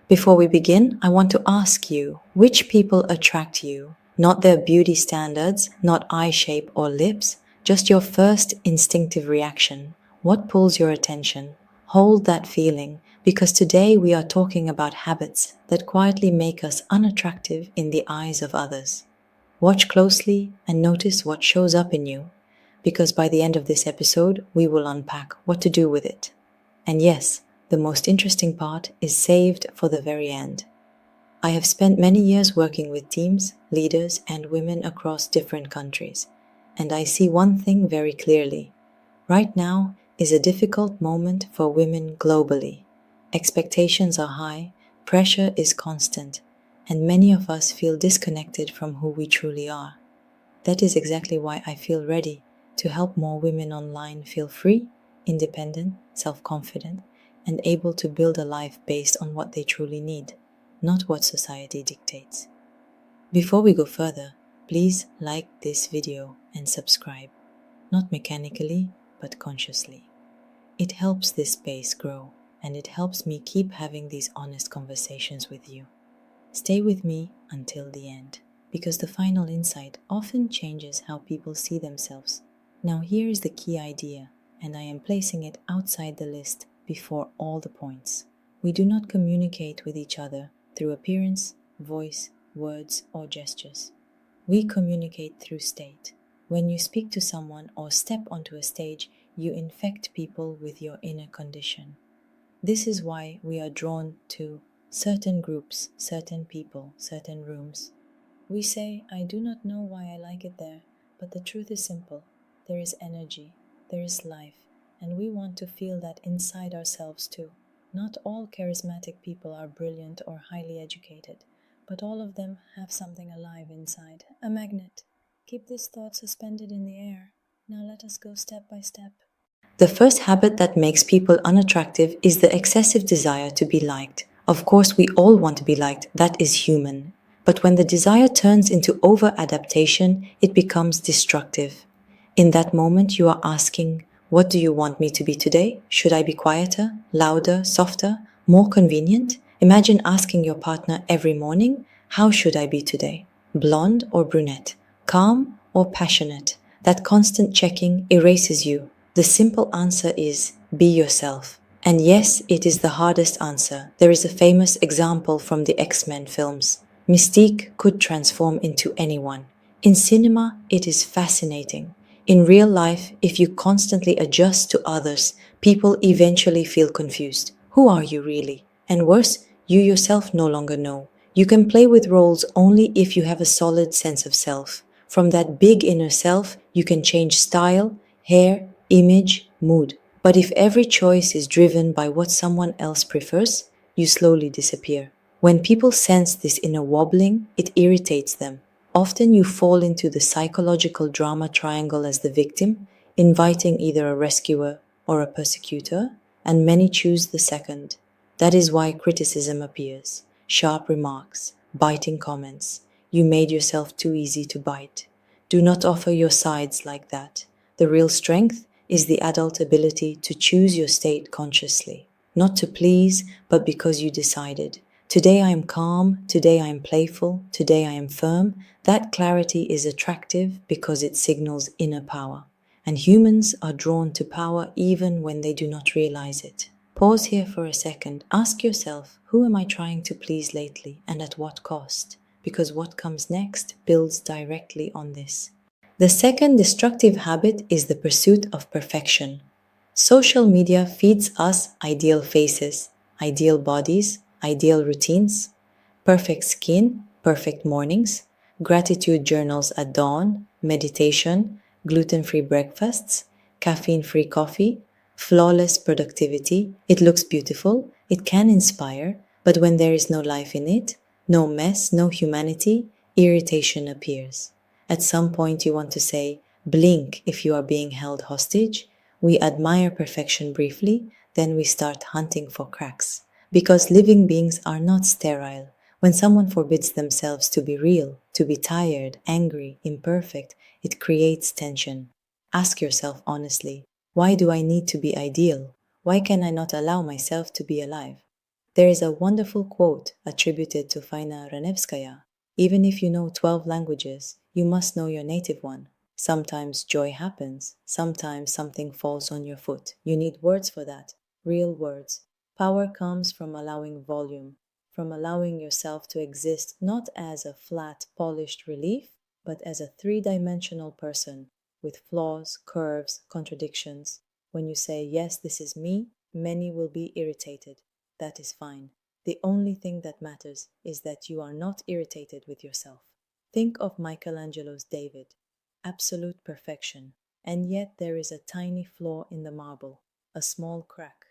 Before we begin, I want to ask you, which people attract you? Not their beauty standards, not eye shape or lips, just your first instinctive reaction. What pulls your attention? Hold that feeling, because today we are talking about habits that quietly make us unattractive in the eyes of others. Watch closely and notice what shows up in you, because by the end of this episode, we will unpack what to do with it. And yes, the most interesting part is saved for the very end. I have spent many years working with teams, leaders, and women across different countries, and I see one thing very clearly. Right now is a difficult moment for women globally. Expectations are high, pressure is constant, and many of us feel disconnected from who we truly are. That is exactly why I feel ready to help more women online feel free, independent, self-confident, and able to build a life based on what they truly need, not what society dictates. Before we go further, please like this video and subscribe, not mechanically, but consciously. It helps this space grow, and it helps me keep having these honest conversations with you. Stay with me until the end, because the final insight often changes how people see themselves. Now here is the key idea, and I am placing it outside the list before all the points. We do not communicate with each other through appearance, voice, words, or gestures. We communicate through state. When you speak to someone or step onto a stage, you infect people with your inner condition. This is why we are drawn to certain groups, certain people, certain rooms. We say, I do not know why I like it there, but the truth is simple. There is energy, there is life, and we want to feel that inside ourselves too. Not all charismatic people are brilliant or highly educated, but all of them have something alive inside, a magnet. Keep this thought suspended in the air. Now let us go step by step. The first habit that makes people unattractive is the excessive desire to be liked. Of course, we all want to be liked, that is human. But when the desire turns into over-adaptation, it becomes destructive. In that moment, you are asking, what do you want me to be today? Should I be quieter, louder, softer, more convenient? Imagine asking your partner every morning, how should I be today? Blonde or brunette? Calm or passionate? That constant checking erases you. The simple answer is, be yourself. And yes, it is the hardest answer. There is a famous example from the X-Men films. Mystique could transform into anyone. In cinema, it is fascinating. In real life, if you constantly adjust to others, people eventually feel confused. Who are you really? And worse, you yourself no longer know. You can play with roles only if you have a solid sense of self. From that big inner self, you can change style, hair, image, mood. But if every choice is driven by what someone else prefers, you slowly disappear. When people sense this inner wobbling, it irritates them. Often you fall into the psychological drama triangle as the victim, inviting either a rescuer or a persecutor, and many choose the second. That is why criticism appears. Sharp remarks, biting comments. You made yourself too easy to bite. Do not offer your sides like that. The real strength is the adult ability to choose your state consciously, not to please, but because you decided. Today I am calm, today I am playful, today I am firm. That clarity is attractive because it signals inner power. And humans are drawn to power even when they do not realize it. Pause here for a second. Ask yourself, who am I trying to please lately and at what cost? Because what comes next builds directly on this. The second destructive habit is the pursuit of perfection. Social media feeds us ideal faces, ideal bodies, ideal routines, perfect skin, perfect mornings, gratitude journals at dawn, meditation, gluten-free breakfasts, caffeine-free coffee, flawless productivity. It looks beautiful, it can inspire, but when there is no life in it, no mess, no humanity, irritation appears. At some point you want to say, blink if you are being held hostage. We admire perfection briefly, then we start hunting for cracks. Because living beings are not sterile. When someone forbids themselves to be real, to be tired, angry, imperfect, it creates tension. Ask yourself honestly, why do I need to be ideal? Why can I not allow myself to be alive? There is a wonderful quote attributed to Faina Ranevskaya. Even if you know 12 languages, you must know your native one. Sometimes joy happens. Sometimes something falls on your foot. You need words for that. Real words. Power comes from allowing volume, from allowing yourself to exist not as a flat, polished relief, but as a three-dimensional person with flaws, curves, contradictions. When you say, yes, this is me, many will be irritated. That is fine. The only thing that matters is that you are not irritated with yourself. Think of Michelangelo's David. Absolute perfection. And yet there is a tiny flaw in the marble, a small crack.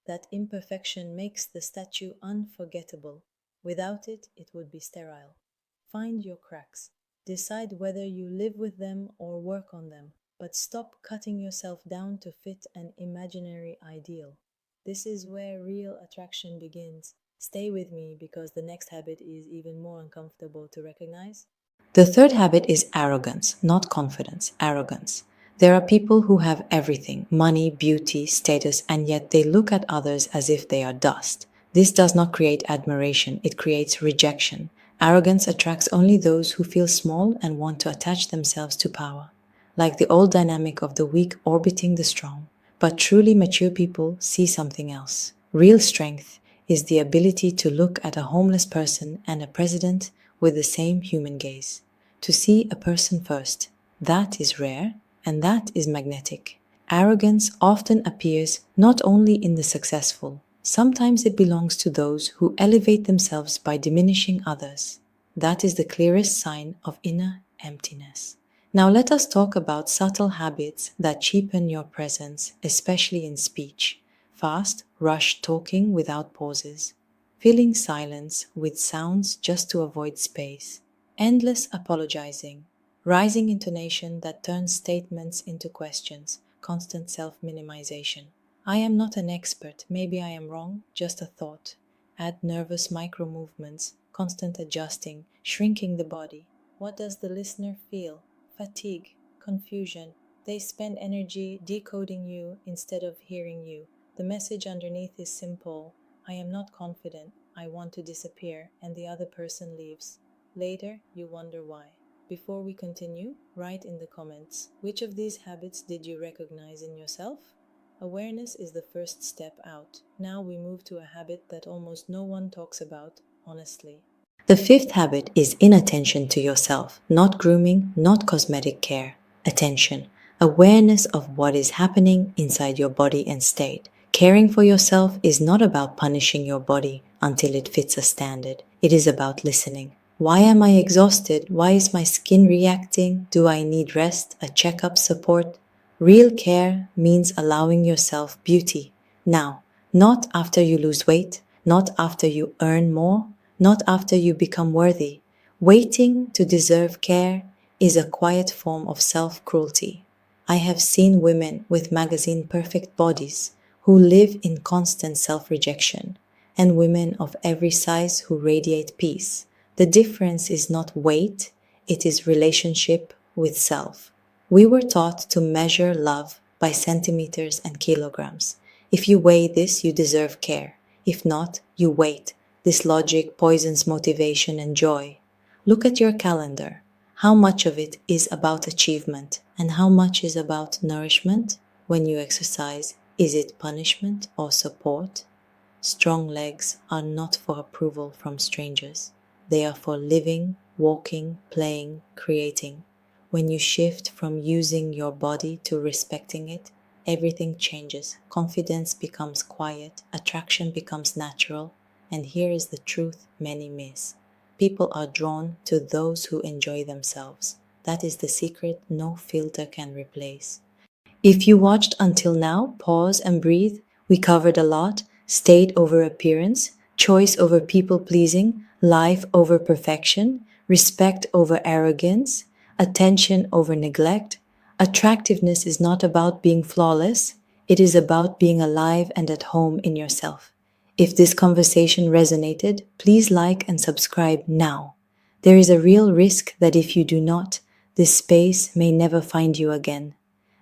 That imperfection makes the statue unforgettable. Without it, it would be sterile. Find your cracks. Decide whether you live with them or work on them, but stop cutting yourself down to fit an imaginary ideal. This is where real attraction begins. Stay with me because the next habit is even more uncomfortable to recognize. The third habit is arrogance, not confidence, arrogance. There are people who have everything, money, beauty, status, and yet they look at others as if they are dust. This does not create admiration, it creates rejection. Arrogance attracts only those who feel small and want to attach themselves to power, like the old dynamic of the weak orbiting the strong. But truly mature people see something else. Real strength is the ability to look at a homeless person and a president with the same human gaze. To see a person first. That is rare, and that is magnetic. Arrogance often appears not only in the successful, sometimes it belongs to those who elevate themselves by diminishing others. That is the clearest sign of inner emptiness. Now let us talk about subtle habits that cheapen your presence, especially in speech. Fast, rushed talking without pauses. Filling silence with sounds just to avoid space. Endless apologizing. Rising intonation that turns statements into questions. Constant self-minimization. I am not an expert, maybe I am wrong, just a thought. Add nervous micro-movements, constant adjusting, shrinking the body. What does the listener feel? Fatigue, confusion. They spend energy decoding you instead of hearing you. The message underneath is simple. I am not confident. I want to disappear, and the other person leaves. Later, you wonder why. Before we continue, write in the comments, which of these habits did you recognize in yourself? Awareness is the first step out. Now we move to a habit that almost no one talks about, honestly. The fifth habit is inattention to yourself, not grooming, not cosmetic care. Attention, awareness of what is happening inside your body and state. Caring for yourself is not about punishing your body until it fits a standard. It is about listening. Why am I exhausted? Why is my skin reacting? Do I need rest, a checkup, support? Real care means allowing yourself beauty. Now, not after you lose weight, not after you earn more, not after you become worthy. Waiting to deserve care is a quiet form of self-cruelty. I have seen women with magazine perfect bodies who live in constant self-rejection, and women of every size who radiate peace. The difference is not weight, it is relationship with self. We were taught to measure love by centimeters and kilograms. If you weigh this, you deserve care. If not, you wait. This logic poisons motivation and joy. Look at your calendar. How much of it is about achievement and how much is about nourishment? When you exercise, is it punishment or support? Strong legs are not for approval from strangers. They are for living, walking, playing, creating. When you shift from using your body to respecting it, everything changes. Confidence becomes quiet, attraction becomes natural, and here is the truth many miss. People are drawn to those who enjoy themselves. That is the secret no filter can replace. If you watched until now, pause and breathe. We covered a lot. State over appearance, choice over people-pleasing, life over perfection, respect over arrogance, attention over neglect. Attractiveness is not about being flawless. It is about being alive and at home in yourself. If this conversation resonated, please like and subscribe now. There is a real risk that if you do not, this space may never find you again.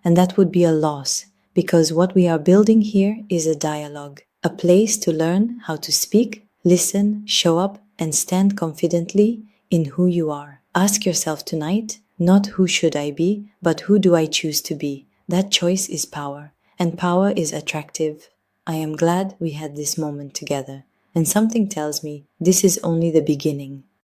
And that would be a loss, because what we are building here is a dialogue. a place to learn how to speak, listen, show up, and stand confidently in who you are. Ask yourself tonight, not who should I be, but who do I choose to be? That choice is power, and power is attractive. I am glad we had this moment together, and something tells me this is only the beginning.